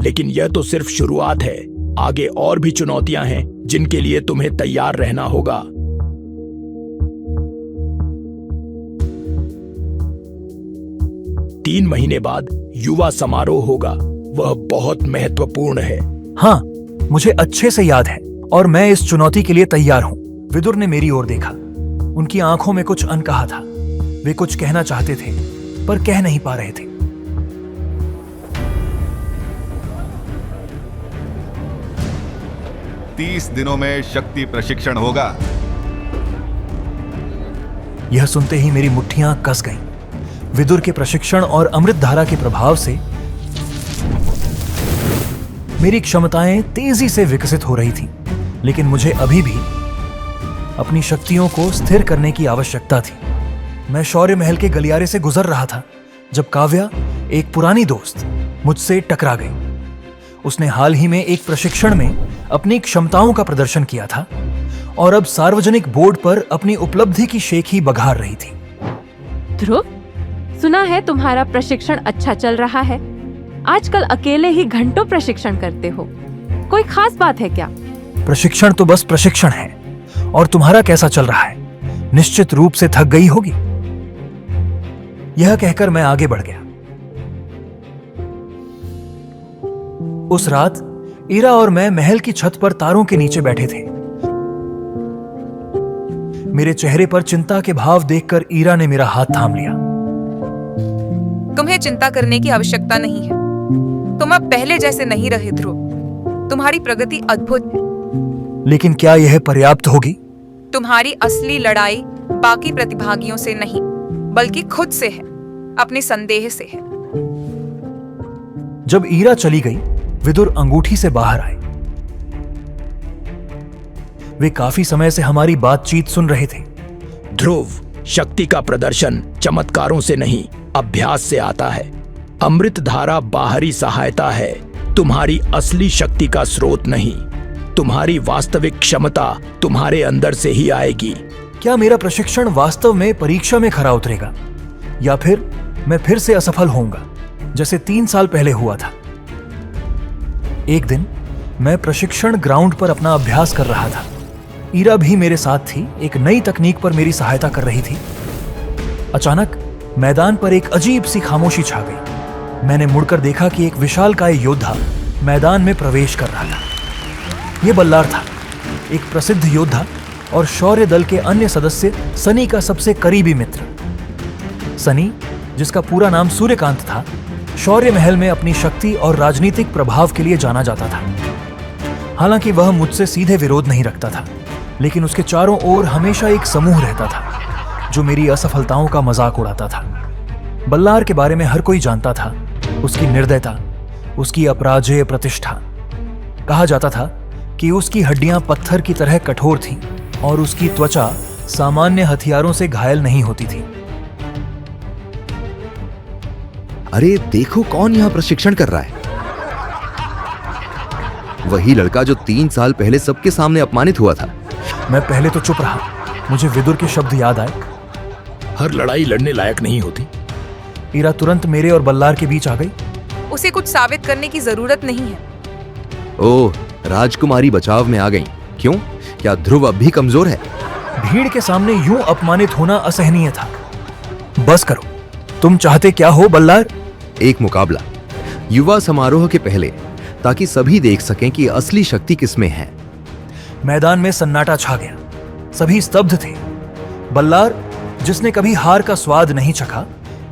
लेकिन यह तो सिर्फ शुरुआत है। आगे और भी चुनौतियां हैं जिनके लिए तुम्हें तैयार रहना होगा। तीन महीने बाद युवा समारोह होगा। वह बहुत महत्वपूर्ण है। हाँ, मुझे अच्छे से याद है और मैं इस चुनौती के लिए तैयार हूँ। विदुर ने मेरी ओर देखा। उनकी आंखों में कुछ अनकहा था। वे कुछ कहना चाहते थे पर कह नहीं पा रहे थे। तीस दिनों में शक्ति प्रशिक्षण होगा। यह सुनते ही मेरी मुट्ठियां कस गईं। विदुर के प्रशिक्षण और अमृत धारा के प्रभाव से मेरी क्षमताएं तेजी से विकसित हो रही थीं, लेकिन मुझे अभी भी अपनी शक्तियों को स्थिर करने की आवश्यकता थी। मैं शौर्य महल के गलियारे से गुजर रहा था जब काव्या, एक पुरानी दोस्त, मुझसे टकरा गई। उसने हाल ही में एक प्रशिक्षण में अपनी क्षमताओं का प्रदर्शन किया था और अब सार्वजनिक बोर्ड पर अपनी उपलब्धि की शेखी बघार रही थी। ध्रुव, सुना है तुम्हारा प्रशिक्षण अच्छा चल रहा है। आजकल अकेले ही घंटों प्रशिक्षण करते हो। कोई खास बात है क्या? प्रशिक्षण तो बस प्रशिक्षण है। और तुम्हारा कैसा चल रहा है? निश्चित रूप से थक गई होगी। यह कहकर मैं आगे बढ़ गया। उस रात ईरा और मैं महल की छत पर तारों के नीचे बैठे थे। मेरे चेहरे पर चिंता के भाव देखकर ईरा ने मेरा हाथ थाम लिया। तुम्हें चिंता करने की आवश्यकता नहीं है। तुम अब पहले जैसे नहीं रहे ध्रुव। तुम्हारी प्रगति अद्भुत है। लेकिन क्या यह पर्याप्त होगी? तुम्हारी असली लड़ाई बाकी प्रतिभागियों से नहीं, बल्कि खुद से है, अपने संदेह से है। जब ईरा चली गई, विदुर अंगूठी से बाहर आए। वे काफी समय से हमारी बातचीत सुन रहे थे। ध्रुव, शक्ति का प्रदर्शन चमत्कारों से नहीं, अभ्यास से आता है। अमृत धारा बाहरी सहायता है, तुम्हारी असली शक्ति का स्रोत नहीं। तुम्हारी वास्तविक क्षमता तुम्हारे अंदर से ही आएगी। क्या मेरा प्रशिक्षण वास्तव में परीक्षा में खरा उतरेगा, या फिर मैं फिर से असफल होऊंगा जैसे 3 साल पहले हुआ था? एक दिन मैं प्रशिक्षण ग्राउंड पर अपना अभ्यास कर रहा था। ईरा भी मेरे साथ थी, एक नई तकनीक पर मेरी सहायता कर रही थी। अचानक मैदान पर एक अजीब सी खामोशी छा गई। मैंने मुड़कर देखा कि एक विशालकाय योद्धा मैदान में प्रवेश कर रहा था। यह बल्लार था, एक प्रसिद्ध योद्धा और शौर्य दल के अन्य सदस्य सनी का सबसे करीबी मित्र। सनी, जिसका पूरा नाम सूर्यकांत था, शौर्य महल में अपनी शक्ति और राजनीतिक प्रभाव के लिए जाना जाता था। हालांकि वह मुझसे सीधे विरोध नहीं रखता था, लेकिन उसके चारों ओर हमेशा एक समूह रहता था जो मेरी असफलताओं का मजाक उड़ाता था। बल्लार के बारे में हर कोई जानता था, उसकी निर्दयता, उसकी अपराजेय प्रतिष्ठा। कहा जाता था कि उसकी हड्डियां पत्थर की तरह कठोर थीं और उसकी त्वचा सामान्य हथियारों से घायल नहीं होती थी। अरे देखो कौन यहाँ प्रशिक्षण कर रहा है। वही लड़का जो 3 साल पहले सबके सामने अपमानित हुआ था। मैं पहले तो चुप रहा। मुझे विदुर के शब्द याद आए, हर लड़ाई लड़ने लायक नहीं होती। ईरा तुरंत मेरे और बल्लार के बीच आ गई। उसे कुछ साबित करने की जरूरत नहीं है। ओह, राजकुमारी बचाव में आ गईं। क्यों? क्या ध्रुव अब भी कमजोर है? भीड़ के सामने यूं अपमानित होना असहनीय था। बस करो, तुम चाहते क्या हो बल्लार? एक मुकाबला, युवा समारोह के पहले, ताकि सभी देख सकें कि असली शक्ति किसमें है। मैदान में सन्नाटा छा गया। सभी स्तब्ध थे। बल्लार, जिसने कभी हार का स्वाद नहीं चखा,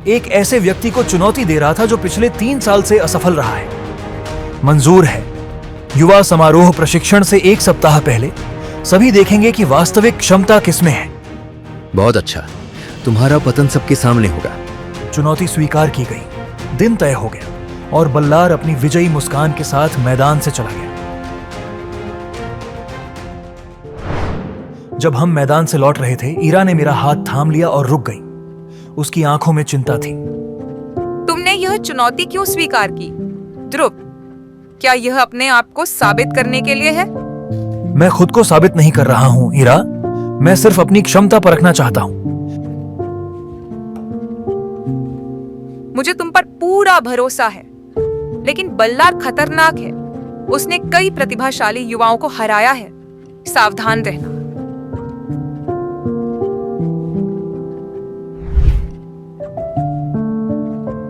एक ऐसे व्यक्ति को चुनौती दे रहा था जो पिछले 3 साल से असफल रहा है। मंजूर है, युवा समारोह प्रशिक्षण से 1 सप्ताह पहले सभी देखेंगे कि वास्तविक क्षमता किसमें है। बहुत अच्छा, तुम्हारा पतन सबके सामने होगा। चुनौती स्वीकार की गई। दिन तय हो गया और बल्लार अपनी विजयी मुस्कान के साथ मैदान से चला गया। जब हम मैदान से लौट रहे थे, ईरा ने मेरा हाथ थाम लिया और रुक गई। उसकी आंखों में चिंता थी। तुमने यह चुनौती क्यों स्वीकार की ध्रुव? क्या यह अपने आप को साबित करने के लिए है? मैं खुद को साबित नहीं कर रहा हूं ईरा, मैं सिर्फ अपनी क्षमता परखना चाहता हूं। मुझे तुम पर पूरा भरोसा है, लेकिन बल्लार खतरनाक है। उसने कई प्रतिभाशाली युवाओं को हराया है। सावधान रहना।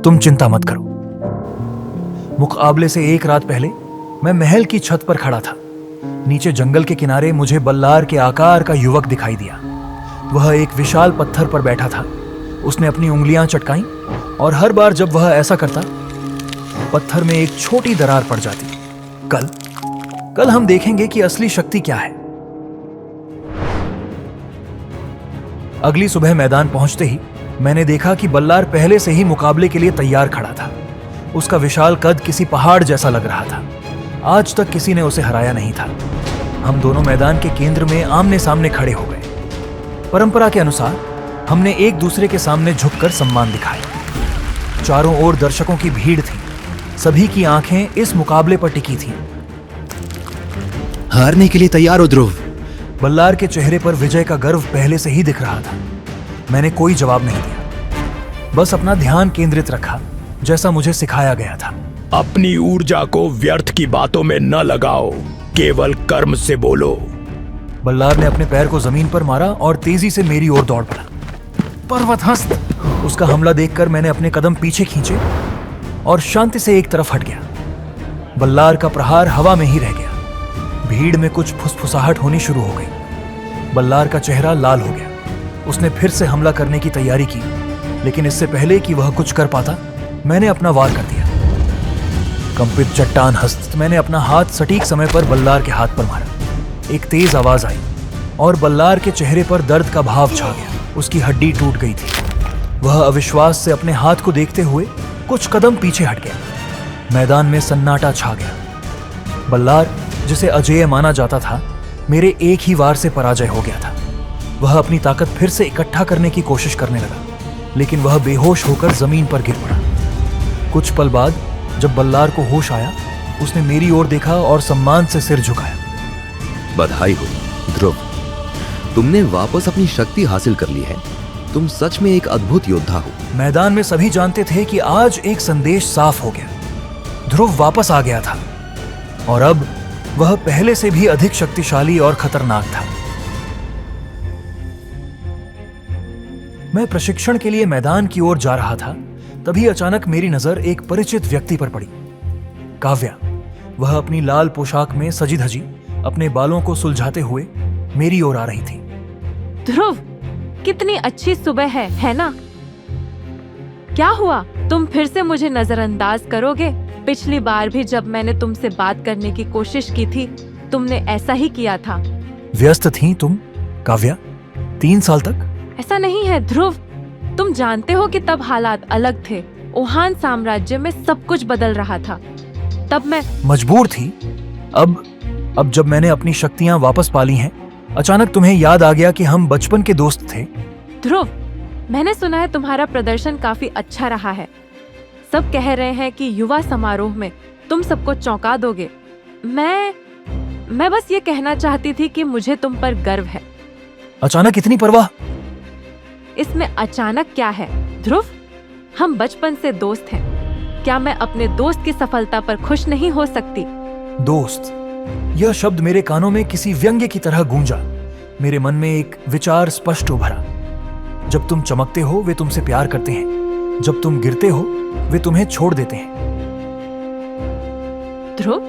तुम चिंता मत करो। मुकाबले से 1 रात पहले मैं महल की छत पर खड़ा था। नीचे जंगल के किनारे मुझे बल्लार के आकार का युवक दिखाई दिया। वह एक विशाल पत्थर पर बैठा था। उसने अपनी उंगलियां चटकाईं और हर बार जब वह ऐसा करता, पत्थर में एक छोटी दरार पड़ जाती। कल हम देखेंगे कि असली शक्ति क्या है। अगली सुबह मैदान पहुंचते ही मैंने देखा कि बल्लार पहले से ही मुकाबले के लिए तैयार खड़ा था। उसका विशाल कद किसी पहाड़ जैसा लग रहा था। आज तक किसी ने उसे हराया नहीं था। हम दोनों मैदान के केंद्र में आमने सामने खड़े हो गए। परंपरा के अनुसार हमने एक दूसरे के सामने झुककर सम्मान दिखाया। चारों ओर दर्शकों की भीड़ थी। सभी की आंखें इस मुकाबले पर टिकी थीं। हारने के लिए तैयार हो ध्रुव? बल्लार के चेहरे पर विजय का गर्व पहले से ही दिख रहा था। मैंने कोई जवाब नहीं दिया, बस अपना ध्यान केंद्रित रखा जैसा मुझे सिखाया गया था। अपनी ऊर्जा को व्यर्थ की बातों में न लगाओ, केवल कर्म से बोलो। बल्लार ने अपने पैर को जमीन पर मारा और तेजी से मेरी ओर दौड़ पड़ा। पर्वतहस्त! उसका हमला देखकर मैंने अपने कदम पीछे खींचे और शांति से एक तरफ हट गया। बल्लार का प्रहार हवा में ही रह गया। भीड़ में कुछ फुसफुसाहट होनी शुरू हो गई। बल्लार का चेहरा लाल हो गया। उसने फिर से हमला करने की तैयारी की, लेकिन इससे पहले कि वह कुछ कर पाता, मैंने अपना वार कर दिया। कंपित चट्टान हस्त मैंने अपना हाथ सटीक समय पर बल्लार के हाथ पर मारा। एक तेज आवाज आई और बल्लार के चेहरे पर दर्द का भाव छा गया। उसकी हड्डी टूट गई थी। वह अविश्वास से अपने हाथ को देखते हुए कुछ कदम पीछे हट गया। मैदान में सन्नाटा छा गया। बल्लार, जिसे अजेय माना जाता था, मेरे एक ही वार से पराजय हो गया था। वह अपनी ताकत फिर से इकट्ठा करने की कोशिश करने लगा, लेकिन वह बेहोश होकर जमीन पर गिर पड़ा। कुछ पल बाद जब बल्लार को होश आया, उसने मेरी ओर देखा और सम्मान से सिर झुकाया। बधाई हो ध्रुव, तुमने वापस अपनी शक्ति हासिल कर ली है। तुम सच में एक अद्भुत योद्धा हो। मैदान में सभी जानते थे कि आज एक संदेश साफ हो गया। ध्रुव वापस आ गया था और अब वह पहले से भी अधिक शक्तिशाली और खतरनाक था। मैं प्रशिक्षण के लिए मैदान की ओर जा रहा था, तभी अचानक मेरी नजर एक परिचित व्यक्ति पर पड़ी। काव्या। वह अपनी लाल पोशाक में सजी धजी अपने बालों को सुलझाते हुए मेरी ओर आ रही थी। ध्रुव, कितनी अच्छी सुबह है ना? क्या हुआ? तुम फिर से मुझे नजरअंदाज करोगे? पिछली बार भी जब मैंने तुमसे बात करने की कोशिश की थी, तुमने ऐसा ही किया था। व्यस्त थी तुम काव्या, 3 साल तक? ऐसा नहीं है ध्रुव, तुम जानते हो कि तब हालात अलग थे। वुहान साम्राज्य में सब कुछ बदल रहा था। तब मैं मजबूर थी। अब जब मैंने अपनी शक्तियां वापस पाली हैं, अचानक तुम्हें याद आ गया कि हम बचपन के दोस्त थे। ध्रुव, मैंने सुना है तुम्हारा प्रदर्शन काफी अच्छा रहा है। सब कह रहे हैं कि युवा समारोह में तुम सबको चौंका दोगे। मैं बस ये कहना चाहती थी कि मुझे तुम पर गर्व है। अचानक इतनी परवाह? इसमें अचानक क्या है ध्रुव? हम बचपन से दोस्त हैं। क्या मैं अपने दोस्त की सफलता पर खुश नहीं हो सकती? दोस्त? यह शब्द मेरे कानों में किसी व्यंग्य की तरह गूंजा। मेरे मन में एक विचार स्पष्ट उभरा। जब तुम चमकते हो वे तुमसे प्यार करते हैं, जब तुम गिरते हो वे तुम्हें छोड़ देते हैं। ध्रुव,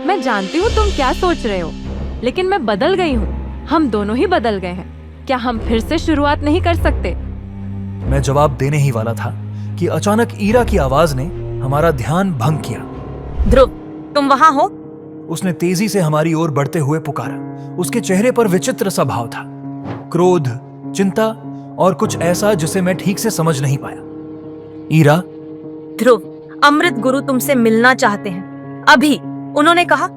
मैं जानती हूँ तुम क्या सोच रहे हो, लेकिन मैं बदल गई हूँ। हम दोनों ही बदल गए हैं। क्या हम फिर से शुरुआत नहीं कर सकते? मैं जवाब देने ही वाला था कि अचानक ईरा की आवाज ने हमारा ध्यान भंग किया। ध्रुव, तुम वहां हो? उसने तेजी से हमारी ओर बढ़ते हुए पुकारा। उसके चेहरे पर विचित्र सा भाव था, क्रोध, चिंता और कुछ ऐसा जिसे मैं ठीक से समझ नहीं पाया। ईरा। ध्रुव, अमृत गुरु तुमसे मिलना चाहते हैं अभी। उन्होंने कहा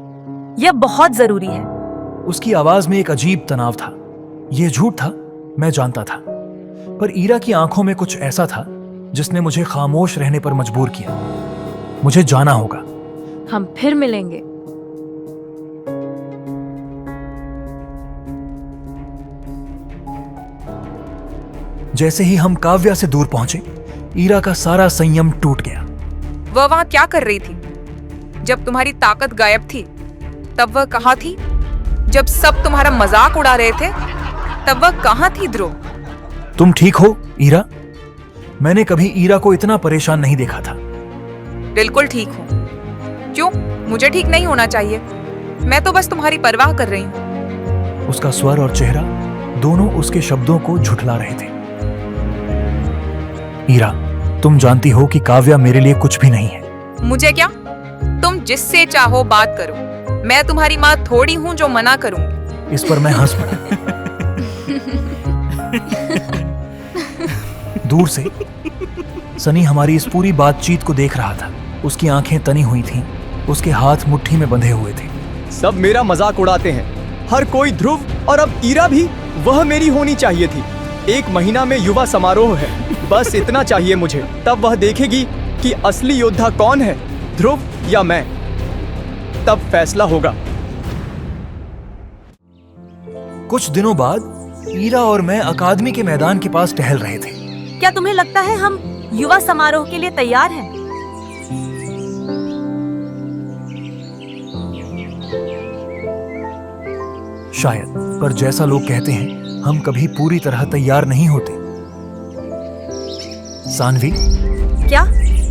यह बहुत जरूरी है। उसकी आवाज में एक अजीब तनाव था। यह झूठ था, मैं जानता था, पर ईरा की आंखों में कुछ ऐसा था जिसने मुझे खामोश रहने पर मजबूर किया। मुझे जाना होगा। हम फिर मिलेंगे। जैसे ही हम काव्या से दूर पहुंचे, ईरा का सारा संयम टूट गया। वह वहां क्या कर रही थी? जब तुम्हारी ताकत गायब थी तब वह कहाँ थी? जब सब तुम्हारा मजाक उड़ा रहे थे तब वह कहाँ थी? ध्रुव, तुम ठीक हो ईरा? मैंने कभी ईरा को इतना परेशान नहीं देखा था। बिल्कुल ठीक हूँ। क्यों? मुझे ठीक नहीं होना चाहिए। मैं तो बस तुम्हारी परवाह कर रही हूँ। उसका स्वर और चेहरा दोनों उसके शब्दों को झुठला रहे थे। ईरा, तुम जानती हो कि काव्या मेरे लिए कुछ भी नहीं है। मुझे क्या? तुम जिससे चाहो बात करो। मैं तुम्हारी माँ थोड़ी हूँ जो मना करूंगी। इस पर मैं हंस पड़ा। दूर से सनी हमारी इस पूरी बातचीत को देख रहा था। उसकी आंखें तनी हुई थीं, उसके हाथ मुट्ठी में बंधे हुए थे। सब मेरा मजाक उड़ाते हैं, हर कोई। ध्रुव और अब ईरा भी। वह मेरी होनी चाहिए थी। 1 महीना में युवा समारोह है, बस इतना चाहिए मुझे। तब वह देखेगी कि असली योद्धा कौन है, ध्रुव या मैं। तब फैसला होगा। कुछ दिनों बाद ईरा और मैं अकादमी के मैदान के पास टहल रहे थे। क्या तुम्हें लगता है हम युवा समारोह के लिए तैयार हैं? शायद, पर जैसा लोग कहते हैं हम कभी पूरी तरह तैयार नहीं होते। सानवी। क्या?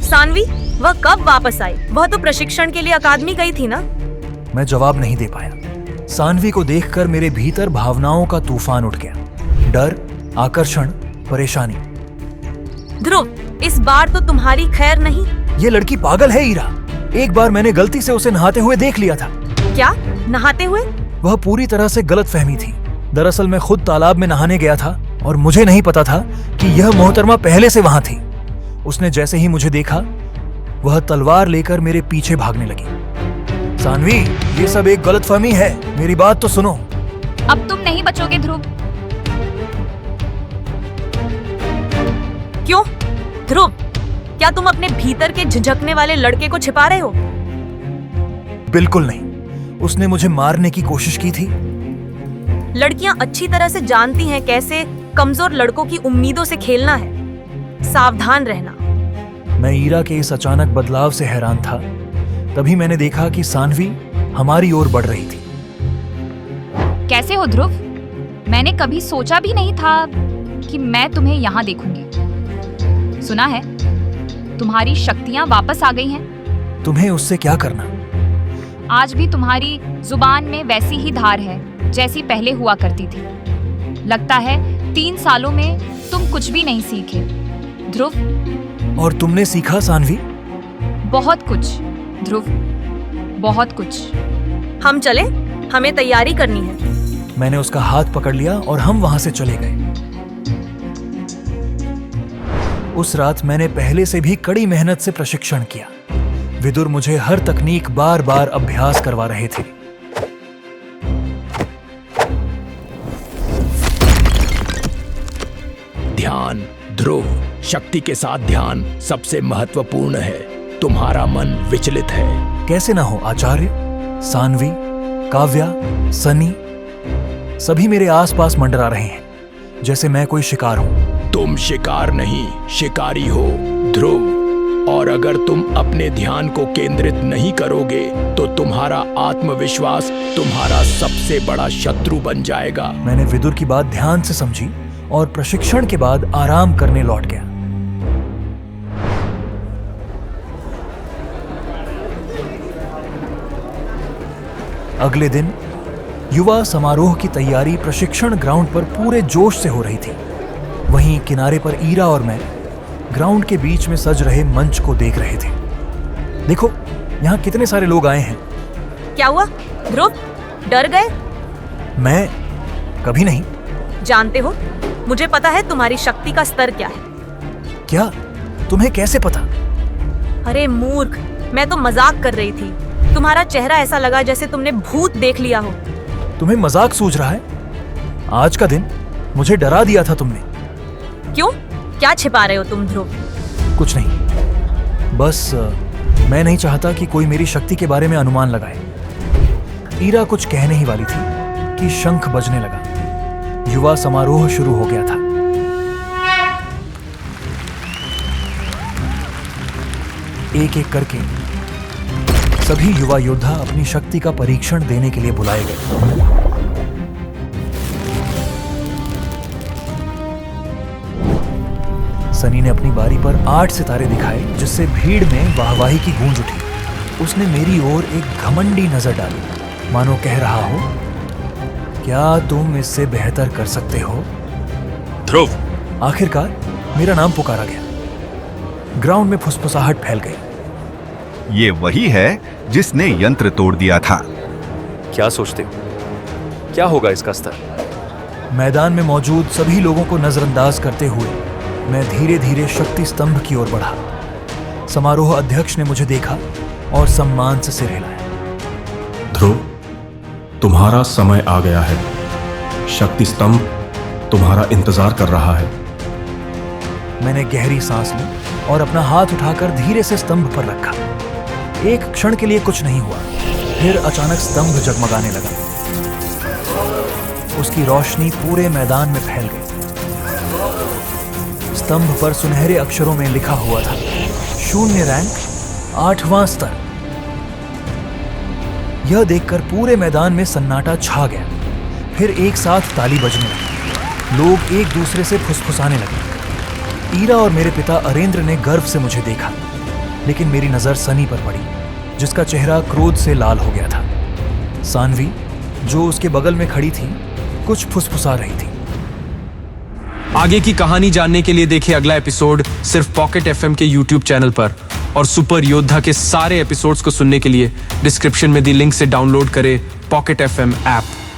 सानवी? वह कब वापस आई? वह तो प्रशिक्षण के लिए अकादमी गई थी ना? मैं जवाब नहीं दे पाया। सानवी को देखकर मेरे भीतर भावनाओं का तूफान उठ गया। डर, आकर्षण, परेशानी। ध्रुव, इस बार तो तुम्हारी खैर नहीं। ये लड़की पागल है ईरा। एक बार मैंने गलती से उसे नहाते हुए देख लिया था। क्या? नहाते हुए? वह पूरी तरह से गलत फहमी थी। दरअसल मैं खुद तालाब में नहाने गया था और मुझे नहीं पता था कि यह मोहतरमा पहले से वहां थी। उसने जैसे ही मुझे देखा, वह तलवार लेकर मेरे पीछे भागने लगी। सानवी, ये सब एक गलतफहमी है, मेरी बात तो सुनो। अब तुम नहीं बचोगे ध्रुव। क्यों? ध्रुव, क्या तुम अपने भीतर के झिझकने वाले लड़के को छिपा रहे हो? बिल्कुल नहीं। उसने मुझे मारने की कोशिश की थी। लड़कियां अच्छी तरह से जानती हैं कैसे कमजोर लड़कों की उम्मीदों से खेलना है। सावधान रहना। मैं ईरा के इस अचानक बदलाव से हैरान था। तभी मैंने देखा कि सानवी हमारी ओर बढ़ रही थी। कैसे हो ध्रुव? मैंने कभी सोचा भी नहीं था कि मैं तुम्हें यहाँ देखूंगी। सुना है तुम्हारी शक्तियाँ वापस आ गई हैं। तुम्हें उससे क्या करना? आज भी तुम्हारी जुबान में वैसी ही धार है जैसी पहले हुआ करती थी। लगता है 3 सालों में तुम कुछ भी नहीं सीखे ध्रुव। और तुमने सीखा सानवी? बहुत कुछ ध्रुव, बहुत कुछ। हम चले, हमें तैयारी करनी है। मैंने उसका हाथ पकड़ लिया और हम वहां से चले गए। उस रात मैंने पहले से भी कड़ी मेहनत से प्रशिक्षण किया। विदुर मुझे हर तकनीक बार बार अभ्यास करवा रहे थे। ध्यान। ध्रुव, शक्ति के साथ ध्यान सबसे महत्वपूर्ण है। तुम्हारा मन विचलित है। कैसे ना हो आचार्य। सानवी, काव्या, सनी, सभी मेरे आसपास मंडरा रहे हैं जैसे मैं कोई शिकार हूं। तुम शिकार नहीं, शिकारी हो ध्रुव। और अगर तुम अपने ध्यान को केंद्रित नहीं करोगे तो तुम्हारा आत्मविश्वास तुम्हारा सबसे बड़ा शत्रु बन जाएगा। मैंने विदुर की बात ध्यान से समझी और प्रशिक्षण के बाद आराम करने लौट गया। अगले दिन युवा समारोह की तैयारी प्रशिक्षण ग्राउंड पर पूरे जोश से हो रही थी। वहीं किनारे पर ईरा और मैं ग्राउंड के बीच में सज रहे मंच को देख रहे थे। देखो, यहाँ कितने सारे लोग आए हैं। क्या हुआ ध्रुव, डर गए? मैं कभी नहीं। जानते हो, मुझे पता है तुम्हारी शक्ति का स्तर क्या है। क्या? तुम्हें कैसे पता? अरे मूर्ख, मैं तो मजाक कर रही थी। तुम्हारा चेहरा ऐसा लगा जैसे तुमने भूत देख लिया हो। तुम्हें मजाक सूझ रहा है? आज का दिन मुझे डरा दिया था तुमने। क्यों? क्या छिपा रहे हो तुम ध्रुव? कुछ नहीं, बस मैं नहीं चाहता कि कोई मेरी शक्ति के बारे में अनुमान लगाए। ईरा कुछ कहने ही वाली थी कि शंख बजने लगा। युवा समारोह शुरू हो गया था। एक एक करके सभी युवा योद्धा अपनी शक्ति का परीक्षण देने के लिए बुलाए गए। सनी ने अपनी बारी पर 8 सितारे दिखाए, जिससे भीड़ में वाहवाही की गूंज उठी। उसने मेरी ओर एक घमंडी नजर डाली, मानो कह रहा हो, क्या तुम इससे बेहतर कर सकते हो? ध्रुव! आखिरकार मेरा नाम पुकारा गया। ग्राउंड में फुसफुसाहट फैल गई। ये वही है जिसने यंत्र तोड़ दिया था। क्या सोचते हो, क्या होगा इसका स्तर? मैदान में मौजूद सभी लोगों को नजरअंदाज करते हुए मैं धीरे धीरे शक्ति स्तंभ की ओर बढ़ा। समारोह अध्यक्ष ने मुझे देखा और सम्मान से सिर हिलाया। ध्रुव, तुम्हारा समय आ गया है। शक्ति स्तंभ तुम्हारा इंतजार कर रहा है। मैंने गहरी सांस ली और अपना हाथ उठाकर धीरे से स्तंभ पर रखा। एक क्षण के लिए कुछ नहीं हुआ, फिर अचानक स्तंभ जगमगाने लगा। उसकी रोशनी पूरे मैदान में फैल गई। स्तंभ पर सुनहरे अक्षरों में लिखा हुआ था, 0 रैंक 8वां स्तर। यह देखकर पूरे मैदान में सन्नाटा छा गया। फिर एक साथ ताली बजने लगी। लोग एक दूसरे से फुसफुसाने लगे। ईरा और मेरे पिता अरेंद्र ने गर्व से मुझे देखा, लेकिन मेरी नजर सनी पर पड़ी, जिसका चेहरा क्रोध से लाल हो गया था। सानवी, जो उसके बगल में खड़ी थी, कुछ फुसफुसा रही थी। आगे की कहानी जानने के लिए देखें अगला एपिसोड सिर्फ पॉकेट एफएम के यूट्यूब चैनल पर, और सुपर योद्धा के सारे एपिसोड्स को सुनने के लिए डिस्क्रिप्शन में दी लिंक से डाउनलोड करें पॉकेट एफएम ऐप।